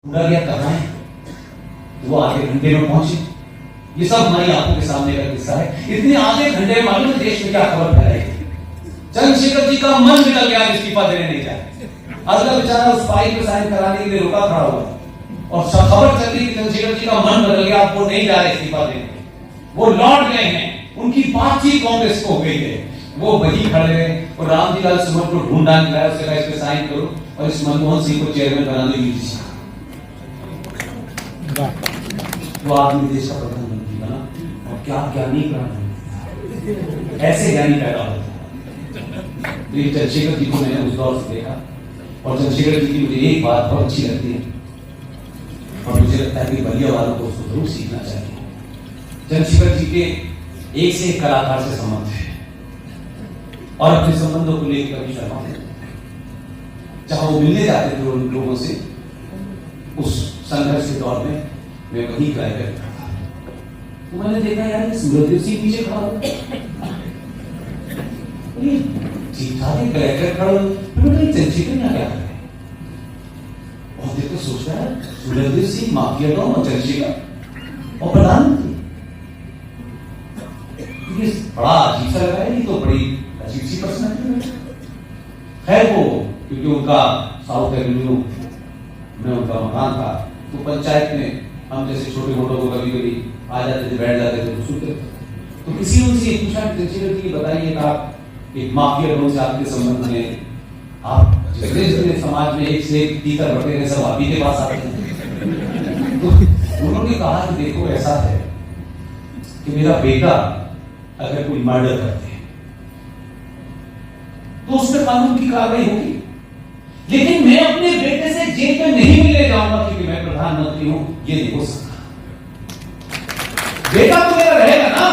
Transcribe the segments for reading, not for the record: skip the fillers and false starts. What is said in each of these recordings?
पूरा गया कहाँ है, तो वो आधे घंटे में पहुंचे। ये सब हमारी आंखों के सामने का किस्सा है। इतने आधे घंटे में मालूम है देश में क्या खबर फैलाई थी? चंद्रशेखर जी का मन निकल गया, इस्तीफा देने नहीं जाए। अगला बेचारा उस फाइल पे साइन कराने के लिए रुका खड़ा हुआ और खबर चल रही कि चंद्रशेखर जी का मन बदल गया, वो नहीं जा रहे इस्तीफा देने, वो लौट गए हैं। उनकी बातचीत कांग्रेस को हो गई है। वो वही खड़े रहे और रामजी लाल सुमन को ढूंढा निकाला, उसने कहा इस पे साइन करो और इस मनमोहन सिंह को चेयरमैन बना दो यूजीसी। वो आदमी देश का प्रधानमंत्री बना और क्या ज्ञानी प्रधानमंत्री, ऐसे ज्ञानी पैदा होता है। तो ये चंद्रशेखर जी को मैंने उस दौर से देखा और चंद्रशेखर जी की मुझे एक बात बहुत अच्छी लगती है और मुझे लगता है कि बलिया वालों को उसको जरूर सीखना चाहिए। चंद्रशेखर जी के एक से एक कलाकार से संबंध है और अपने संबंधों को लेकर कभी शर्मा नहीं, चाहे वो मिलने जाते थे उन लोगों से। उस संघर्ष के दौर में मैं वही क्राई करता था, तो मैंने देखा यार सूरजदेव सिंह पीछे खड़ा हो, ठीक ठाक है कलेक्टर खड़ा हो, चंद्रशेखर यहाँ क्या कर रहे हैं? और देख तो सोच रहा है सूरजदेव सिंह माफिया डॉन और चंद्रशेखर और प्रधानमंत्री, बड़ा अजीब सा लगा है। ये तो बड़ी अजीब सी पर्सनैलिटी है वो, क्योंकि उनका साउथ एवेन्यू में उनका मकान था, तो पंचायत में हम जैसे छोटे मोटों को कभी कभी आ जाते थे, बैठ जाते थे, तो सुनते थे। तो किसी ने उनसे पूछा चंद्रशेखर जी बताइए आप एक माफिया डॉन से आपके संबंध में, आप जितने समाज में एक से एक तीतर बटेरे सब आप ही के पास आते हैं। तो उन्होंने कहा कि देखो ऐसा है कि मेरा बेटा अगर कोई मर्डर करते हैं तो उस पर कानून की कार्रवाई होगी, लेकिन मैं अपने बेटे से जेल में नहीं मिलने जाऊंगा क्योंकि मैं प्रधानमंत्री हूं, ये नहीं हो सकता। बेटा तो मेरा रहेगा ना,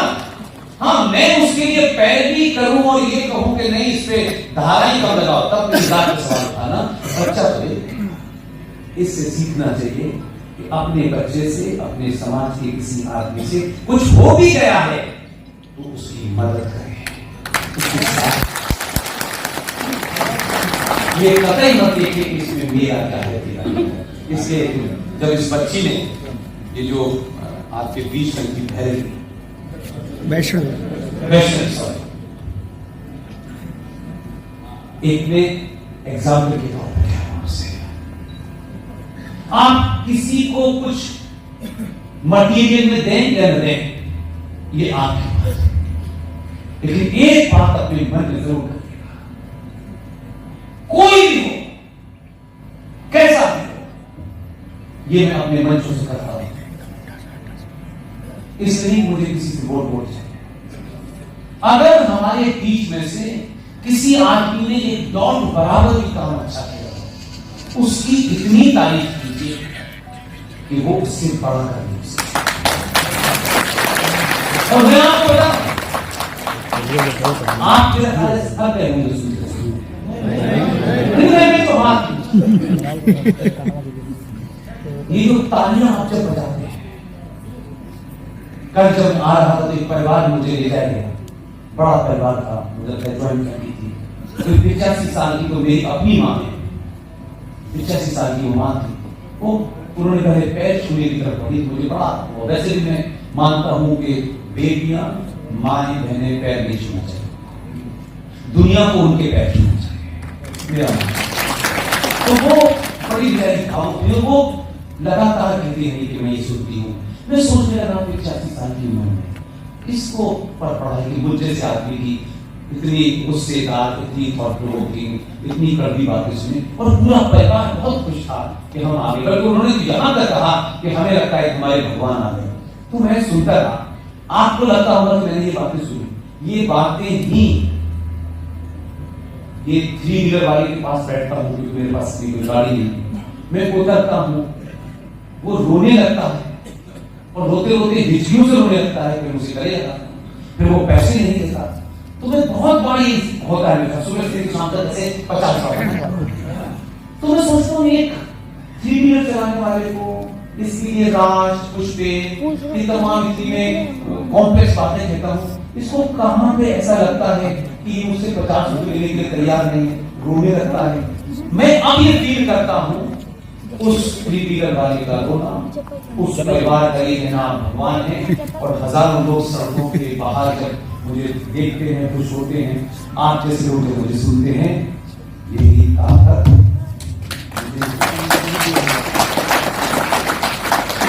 हाँ मैं उसके लिए पैरवी करूं और ये कहूं कि नहीं इस पे धारा ही कम लगाओ, तब मेरी बात का सवाल उठाना। बच्चा तो इससे सीखना चाहिए कि अपने बच्चे से, अपने समाज के किसी आदमी से कुछ हो भी गया है तो उसकी मदद करें, उसके साथ। ये कतई मत देखिए कि इसमें मेरा क्या है। इसलिए जब इस बच्ची ने ये जो आपके बीच में की एक ने एग्जाम्पल के तौर पर आप किसी को कुछ मटीरियल में दें या न दें, ये आपकी बात है, लेकिन एक बात अपने मन में जरूर करिएगा, कोई भी हो, कैसा भी हो, ये मैं अपने मंचों से करता हूं, इसलिए मुझे किसी से वोट चाहिए। अगर हमारे बीच में से किसी आदमी ने एक दौड़ बराबर भी काम अच्छा किया, उसकी इतनी तारीफ कीजिए कि वो उससे बड़ा कर दे। और मैं आपको बताऊं, आप मेरे ख्याल से सब कहेंगे ये जो तालियां आप जब बजाते हैं, कल जब आ रहा था तो एक परिवार मुझे ले जाएगा, बड़ा परिवार था, मुझे ज्वाइन करनी थी, तो 85 साल की तो मेरी अपनी माँ है, 85 साल की वो माँ थी, वो उन्होंने पहले पैर छूने की तरफ बढ़ी। मुझे बड़ा, वैसे भी मैं मानता हूं कि बेटियां माएं बहनें पैर नहीं छूना चाहिए, दुनिया को उनके पैर छूना चाहिए, मेरा मानना। तो वो बड़ी गहरी खाओ, वो लगातार कहती है कि मैं ये सुनती हूँ। मैं सोचने लगा 85 साल की उम्र में इसको पर पढ़ाई की मुझे से आदमी की इतनी गुस्सेदार, इतनी थॉट प्रोवोकिंग, इतनी कड़वी बातें सुनी और पूरा परिवार बहुत खुश था कि हम आ गए। बल्कि उन्होंने तो यहां तक कहा कि हमें लगता है हमारे भगवान आ गए। तो मैं सुनता रहा, आपको लगता होगा कि मैंने ये बातें सुनी, ये बातें ही ये 3 व्हीलर वाले के पास बैठता हूँ क्योंकि मेरे पास कोई गाड़ी नहीं, मैं उतरता हूँ, वो रोने लगता है और रोते रोते हिचकियों से रोने लगता है, फिर मुझे गले लगाता हूं, फिर वो पैसे नहीं देता, तो मैं बहुत बड़ी होता है मेरा, सुबह से शाम तक से 50 साल। तो मैं सोचता हूँ एक 3 व्हीलर चलाने वाले को इसके लिए राज पुष्पे ये तमाम इतनी कॉम्प्लेक्स बातें कहता हूँ, इसको कहां पे ऐसा लगता है कि मुझसे 50 रुपए लेने के लिए तैयार नहीं है, रोने लगता है। मैं अब ये फील करता हूं उस क्रिटिकल बालिका को ना, उस परिवार का ये नाम भगवान है। और हजारों लोग सड़कों के बाहर जब मुझे देखते हैं, खुश होते हैं, आप जैसे लोग जो मुझे सुनते हैं, यही ताकत,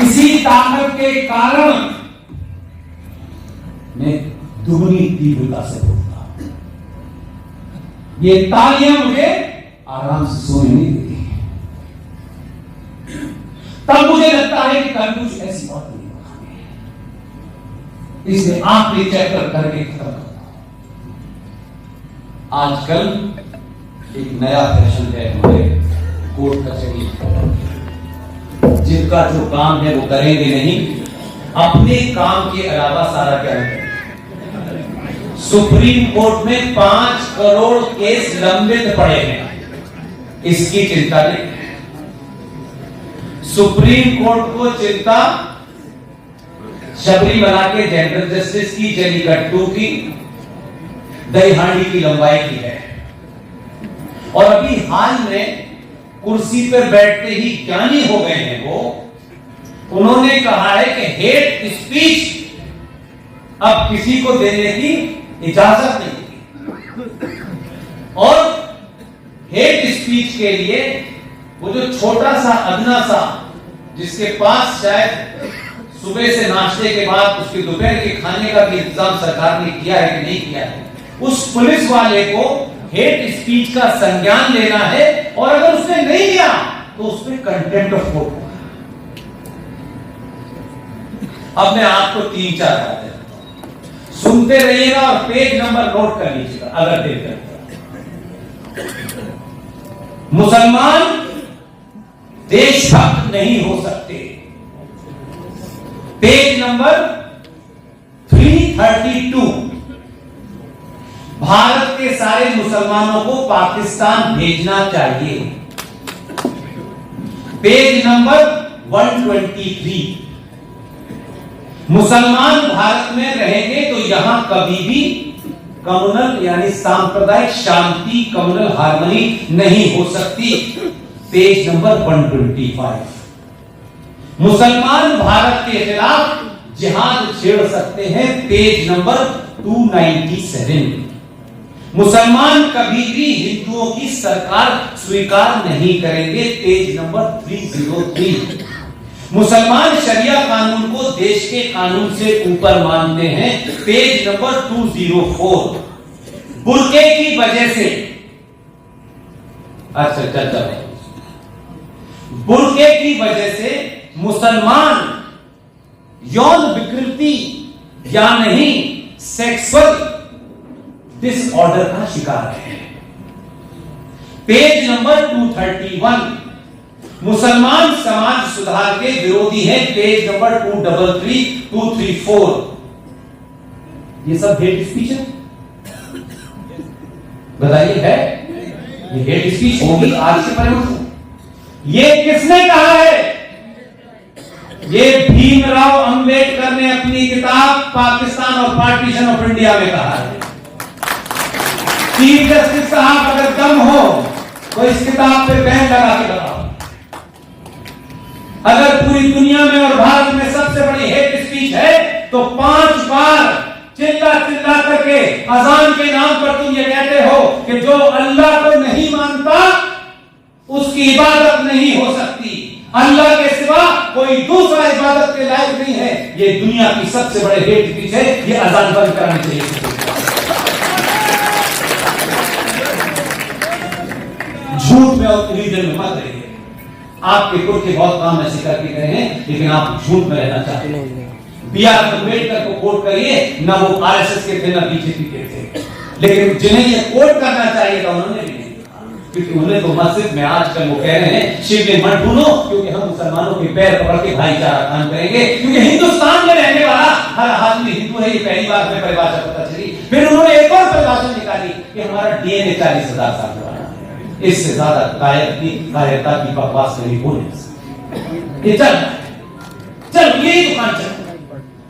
इसी ताकत के कारण मैं दुगनी तीव्रता से बोलता हूं। ये तालियां मुझे आराम से सोने नहीं देती। तब मुझे लगता है कि कल कुछ ऐसी बात नहीं होगी, इसलिए आखिरी चैप्टर करके खत्म करता हूं। आजकल एक नया फैशन है हमारे कोर्ट कचहरी, जिनका जो काम है वो करेंगे नहीं, अपने काम के अलावा सारा क्या है। सुप्रीम कोर्ट में 5 करोड़ केस लंबित पड़े हैं, इसकी चिंता नहीं। सुप्रीम कोर्ट को चिंता शबरीमला के जेंडर जस्टिस की, जलीकट्टू की, दही हांडी की लंबाई की है। और अभी हाल में कुर्सी पर बैठते ही ज्ञानी हो गए हैं वो, उन्होंने कहा है कि हेट स्पीच अब किसी को देने की इजाजत नहीं। और हेट स्पीच के लिए वो जो छोटा सा अदना सा, जिसके पास शायद सुबह से नाश्ते के बाद उसके दोपहर के खाने का भी इंतजाम सरकार ने किया है कि नहीं किया है, उस पुलिस वाले को हेट स्पीच का संज्ञान लेना है। और अगर उसने नहीं लिया तो उस पर कंटेम्प्ट ऑफ कोर्ट होगा। अब मैं आपको 3-4 बातें सुनते रहिएगा और पेज नंबर नोट कर लीजिएगा अगर देख रहे। मुसलमान देशभक्त नहीं हो सकते। पेज नंबर 332, भारत के सारे मुसलमानों को पाकिस्तान भेजना चाहिए। पेज नंबर 123, मुसलमान भारत में रहेंगे तो यहां कभी भी कम्युनल यानी सांप्रदायिक शांति, कम्युनल हार्मनी नहीं हो सकती। पेज नंबर 125, मुसलमान भारत के खिलाफ जिहाद छेड़ सकते हैं। पेज नंबर 297, मुसलमान कभी भी हिंदुओं की सरकार स्वीकार नहीं करेंगे। पेज नंबर 303, मुसलमान शरिया कानून को देश के कानून से ऊपर मानते हैं। पेज नंबर 204, बुर्के की वजह से, अच्छा चल, बुर्के की वजह से मुसलमान यौन विकृति या नहीं सेक्सुअल डिसऑर्डर का शिकार है। पेज नंबर 231, मुसलमान समाज सुधार के विरोधी है। पेज नंबर 233, 234, ये सब हेट स्पीच है। बताइए है ये हेट स्पीच होगी आज के परिवर्तन? ये किसने कहा है? ये भीमराव अंबेडकर ने अपनी किताब पाकिस्तान और पार्टीशन ऑफ इंडिया में कहा है। चीफ जस्टिस साहब अगर दम हो तो इस किताब पे बैन लगा के बताओ। अगर पूरी दुनिया में और भारत में सबसे बड़ी हेट स्पीच है तो 5 बार चिल्ला चिल्ला करके अजान के नाम पर तुम ये कहते हो कि जो अल्लाह को नहीं मानता उसकी इबादत नहीं हो सकती, अल्लाह के सिवा कोई दूसरा इबादत के लायक नहीं है। ये दुनिया की सबसे बड़े हेट स्पीच है, ये अजान बंद करानी चाहिए। झूठ में और रिलीजन में मत रहिए। आपके कुर्ते बहुत काम ऐसे करके गए हैं, लेकिन आप झूठ में रहना चाहते हैं। B.R. अम्बेडकर को कोट करिए, ना वो आरएसएस के थे ना बीजेपी के थे, लेकिन जिन्हें ये कोट करना चाहिए था उन्होंने भी नहीं, क्योंकि उन्हें तो मस्जिद में आजकल वो कह रहे हैं शिव में मत ढूंढो, क्योंकि हम मुसलमानों के पैर पकड़ के भाईचारा काम करेंगे, क्योंकि हिंदुस्तान में रहने वाला हर आदमी हिंदू है। ये पहली बार में परिभाषा पता चली। फिर उन्होंने एक और परिभाषा निकाली कि हमारा डीएनए 40,000 साल पुराना है। इससे ज्यादा कायरता की बकवास नहीं होने। ये चल यही दुकान चल,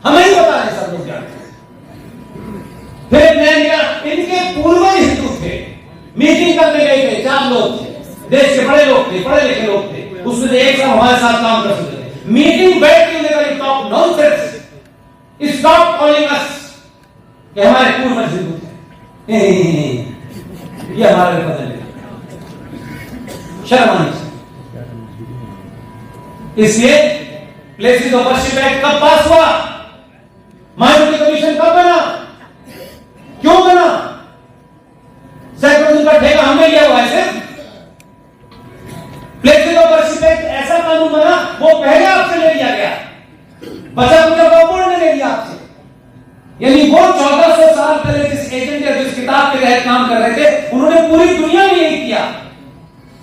हमें ही बता रहे सब लोग जानते। फिर मैं इनके पूर्वज हिंदू थे, मीटिंग करने गए थे, 4 लोग थे, देश के बड़े लोग थे, पढ़े लिखे लोग थे। उसमें दूसरे से एक साथ हमारे साथ काम कर सकते थे। मीटिंग बैठ के उन्हें you talk nonsense, stop calling us कि हमारे पूर्वज हिंदू थे, ये हमारे बदल शर्म आनी चाहिए। इसलिए प्लेसेस ऑफ वर्शिप एक्ट कब पास हुआ, माइनॉरिटी कमीशन कब बना, क्यों बना, सैकड़ों का ठेका हमने लिया हुआ है सिर्फ। प्लेसेस ऑफ वर्शिप एक्ट ऐसा कानून बना, वो पहले आपसे ले लिया गया, बचा कुचा बोर्ड ने ले लिया आपसे। यानी वो 1400 साल पहले जिस एजेंट या जिस किताब के तहत काम कर रहे थे, उन्होंने पूरी दुनिया में यही किया।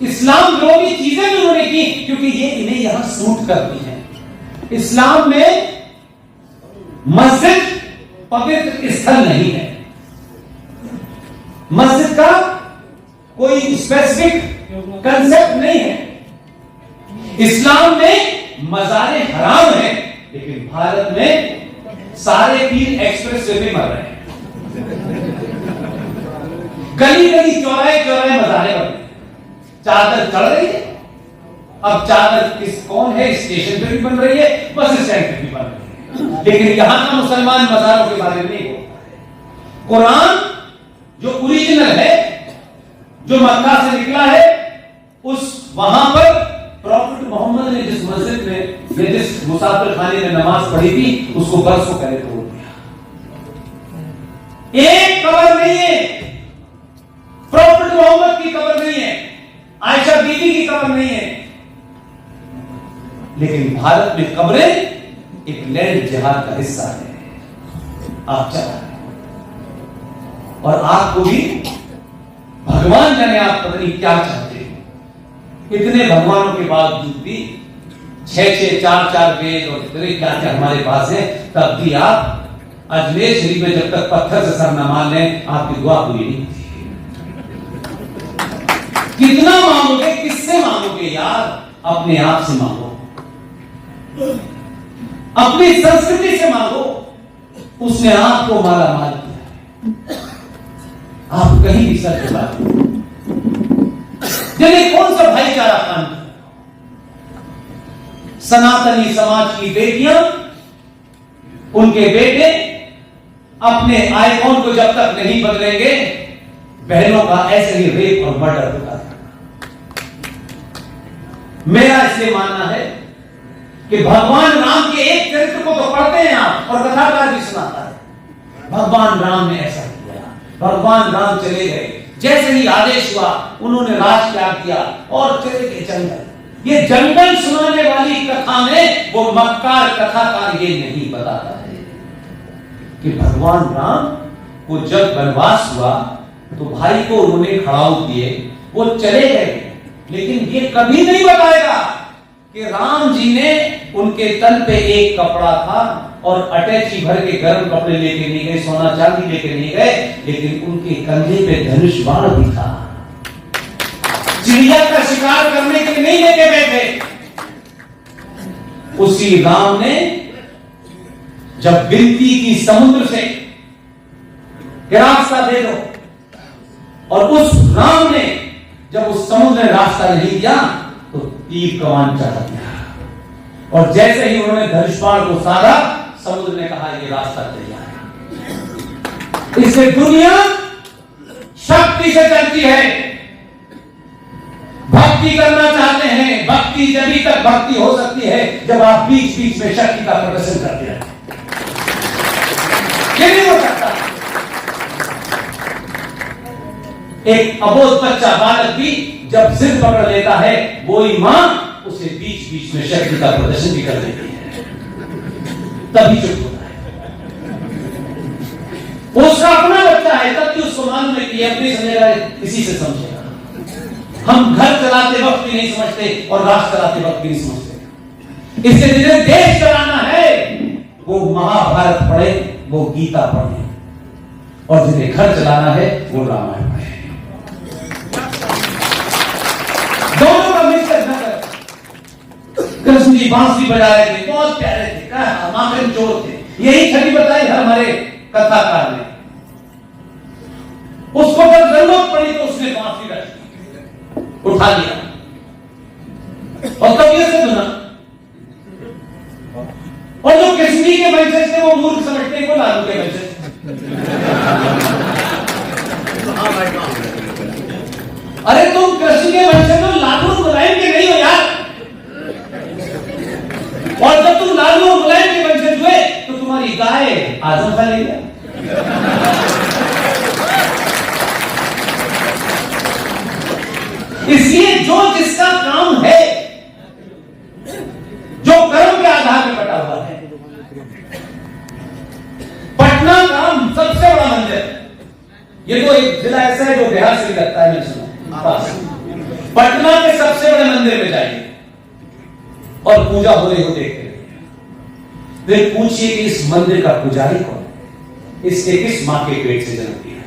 इस्लाम विरोधी चीजें भी उन्होंने की, क्योंकि ये इन्हें यहां सूट करती है। इस्लाम में मस्जिद पवित्र स्थल नहीं है, मस्जिद का कोई स्पेसिफिक कंसेप्ट नहीं है। इस्लाम में मज़ारे हराम है, लेकिन भारत में सारे पीर एक्सप्रेस वे पे मर रहे हैं, गली गली चौराहे चौराहे मज़ारे बन रहे हैं। चादर चढ़ रही है, अब चादर कौन है, स्टेशन पे भी बन रही है, बस स्टैंड पे भी बन रही है, लेकिन यहां का मुसलमान मज़ारों के बारे में नहीं बोलता है। कुरान जो ओरिजिनल है, जो मक्का से निकला है, उस वहां पर प्रॉफिट मोहम्मद ने जिस मस्जिद में या जिस मुसाफिर खाने में नमाज पढ़ी थी, उसको बरसों पहले तोड़ दिया। एक कब्र नहीं है, प्रॉफिट मोहम्मद की कब्र नहीं है, आयशा बीबी की कब्र नहीं है, लेकिन भारत में कब्रें एक लैंड जिहाद का हिस्सा है। आप चला और आपको भी भगवान जाने आप पता नहीं क्या चाहते हैं। इतने भगवानों के बावजूद भी 6-6, 4-4 वेद और इतने क्या क्या हमारे पास है, तब भी आप अजमेर शरीफ में जब तक पत्थर से सर न मान लें, आपकी दुआ पूरी नहीं होती। कितना मांगोगे, किससे मांगोगे यार? अपने आप से मांगो, अपनी संस्कृति से मांगो, उसने आपको माला माल किया है। आप कहीं भी सर के बात चलिए, कौन सा भाईचारा काम? सनातनी समाज की बेटियां, उनके बेटे अपने आइकॉन को जब तक नहीं बदलेंगे, बहनों का ऐसे ही रेप और मर्डर होता है। मेरा इसलिए मानना है कि भगवान राम के एक चरित्र को तो पढ़ते हैं आप, और कथाकार भी सुनाता है, भगवान राम ने ऐसा किया, भगवान राम चले गए, जैसे ही आदेश हुआ उन्होंने राज त्याग किया और चले गए जंगल। ये जंगल सुनाने वाली कथा में वो मक्कार कथाकार ये नहीं बताता है कि भगवान राम को जब वनवास हुआ तो भाई को उन्होंने खड़ाऊ किए, वो चले गए, लेकिन ये कभी नहीं बताएगा कि राम जी ने उनके तन पे एक कपड़ा था और अटैची भर के गर्म कपड़े लेके नहीं गए, सोना चांदी लेके नहीं गए, लेकिन उनके कंधे पे धनुष बाण भी था। चिड़िया का शिकार करने के लिए नहीं लेके गए थे। उसी राम ने जब विनती की समुद्र से कि रास्ता दे दो, और उस राम ने जब उस समुद्र ने रास्ता नहीं दिया तो तीर कमान चढ़ा दिया, और जैसे ही उन्होंने धनुष बाण को साधा, समुद्र ने कहा ये रास्ता तैयार है। इससे दुनिया शक्ति से चलती है। भक्ति करना चाहते हैं, भक्ति जभी तक भक्ति हो सकती है जब आप बीच बीच में शक्ति का प्रदर्शन करते हैं। ये नहीं हो सकता। एक अबोध बच्चा बालक भी जब जिद पकड़ लेता है, वो ही मां उसे बीच बीच में शक्ति का प्रदर्शन भी कर देती है, तभी चुप होता है। उसका अपना बच्चा है, तब भी उसको मालूम है कि ये अपनी समझेगा, इसी से समझेगा। हम घर चलाते वक्त भी नहीं समझते और राष्ट्र चलाते वक्त भी नहीं समझते। इससे जिन्हें देश चलाना है वो महाभारत पढ़े, वो गीता पढ़े, और जिन्हें घर चलाना है वो रामायण पढ़े। दोनों का मिक्सर न करें। कृष्ण जी बांसुरी बजा रहे थे, बहुत प्यारे थे, माखन चोर थे, यही छवि बताई हमारे कथाकार ने। उसको जब जरूरत पड़ी तो उसने बांसुरी रख उठा लिया और तबीयत से सुना। और जो कश्मीर के वंशज थे वो मूर्ख समझते हैं वो लालू के वंशज। अरे तुम कृष्ण के वंशज हो, लालू मुलायम के नहीं हो यार। और जब तुम लालू और मुलायम के वंशज हुए तो तुम्हारी गाय आजम खा ले गया। इसलिए जो जिसका काम है, जो कर्म के आधार पर बटा हुआ है, पटना का सबसे बड़ा मंदिर, ये तो एक जिला ऐसा है जो बिहार से भी लगता है, मैंने सुना। पटना के सबसे बड़े मंदिर में जाइए और पूजा हो रही हो देखते रहिए, फिर पूछिए कि इस मंदिर का पुजारी कौन है, इसके किस मां के पेट से जन्म लिया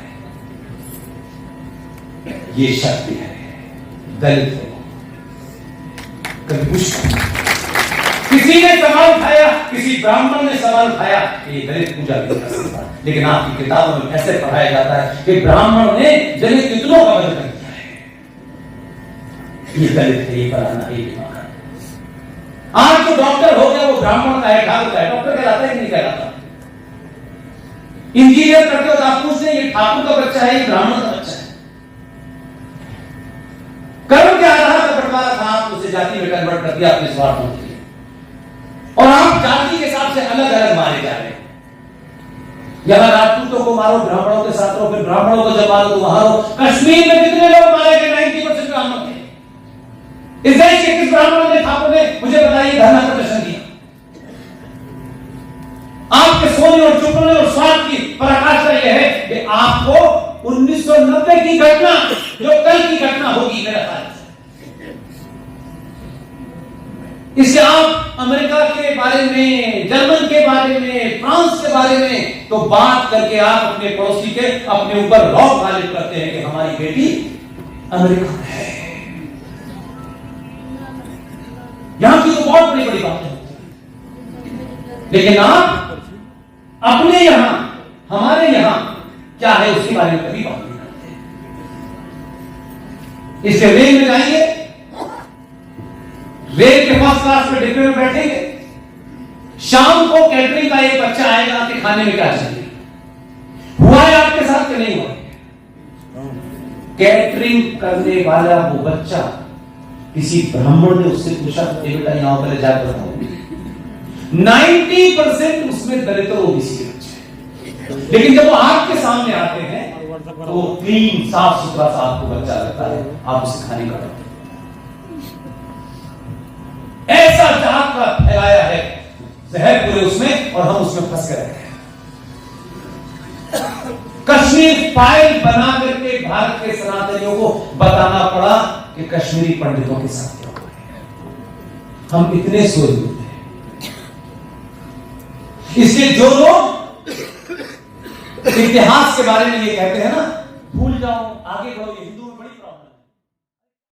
है। ये शक्ति है, दलित है। कभी पूछता, किसी ने सवाल उठाया, किसी ब्राह्मण ने सवाल उठाया कि दलित पूजा नहीं कर सकता, लेकिन आपकी किताबों में ऐसे पढ़ाया जाता है कि ब्राह्मण ने दलित कितनों का वजन किया है। ये दलित है, ये फलाना, ये दिमाग। आज जो डॉक्टर हो गया वो ब्राह्मण का है, ठाकुर का है, डॉक्टर कहलाता है कि नहीं कहलाता। इंजीनियर करते हो तो आप पूछते हैं ये ठाकुर का बच्चा है, ये ब्राह्मण का बच्चा है। कर्म के आधार पर बंटवारा था, आप उसे जाति में कन्वर्ट कर दिया अपने स्वार्थों के लिए, और आप जाति के हिसाब से अलग अलग मारे जा रहे हैं। यहां राजपूतों को मारो, ब्राह्मणों के साथ रहो, फिर ब्राह्मणों को जब मारो तो वहां रहो। कश्मीर में कितने लोग मारे गए? 90% ब्राह्मण थे। इस देश के किस ब्राह्मण ने, ठाकुर ने, मुझे बताइए, धरना प्रदर्शन किया? आपके सोने और चुपने और स्वार्थ की पराकाष्ठा यह है कि आपको 1990 की घटना जो कल की घटना होगी मेरा ख्याल से, इससे आप अमेरिका के बारे में, जर्मन के बारे में, फ्रांस के बारे में तो बात करके आप अपने पड़ोसी के अपने ऊपर रौब गालिब करते हैं कि हमारी बेटी अमेरिका में है। यहां की तो बहुत बड़ी बड़ी बातें होती हैं, लेकिन आप अपने यहां, हमारे यहां क्या है उसके बारे में कभी बात नहीं करते। इससे रेल में जाइए, रेल के फर्स्ट क्लास में डिब्बे में बैठेंगे, शाम को कैटरिंग का एक बच्चा आएगा कि खाने में क्या चाहिए। हुआ है आपके साथ कि नहीं हुआ? कैटरिंग करने वाला वो बच्चा, किसी ब्राह्मण ने उससे पूछा, बेटा यहां पहले जाकर बताओ, 90% उसमें दलित और ओबीसी के बच्चे। लेकिन जब वो आपके सामने आते हैं तो वो क्लीन, साफ सुथरा सा आपको बच्चा लगता है, आप उसे खाने का ऐसा जात का फैलाया है जहर पूरे उसमें, और हम उसमें फंस गए हैं। कश्मीर फाइल बना करके भारत के सनातनियों को बताना पड़ा कि कश्मीरी पंडितों के साथ क्या हो रहा है। हम इतने सोए हुए हैं। इसलिए जो लोग इतिहास के बारे में ये कहते हैं ना, भूल जाओ, आगे बढ़ो, ये हिंदू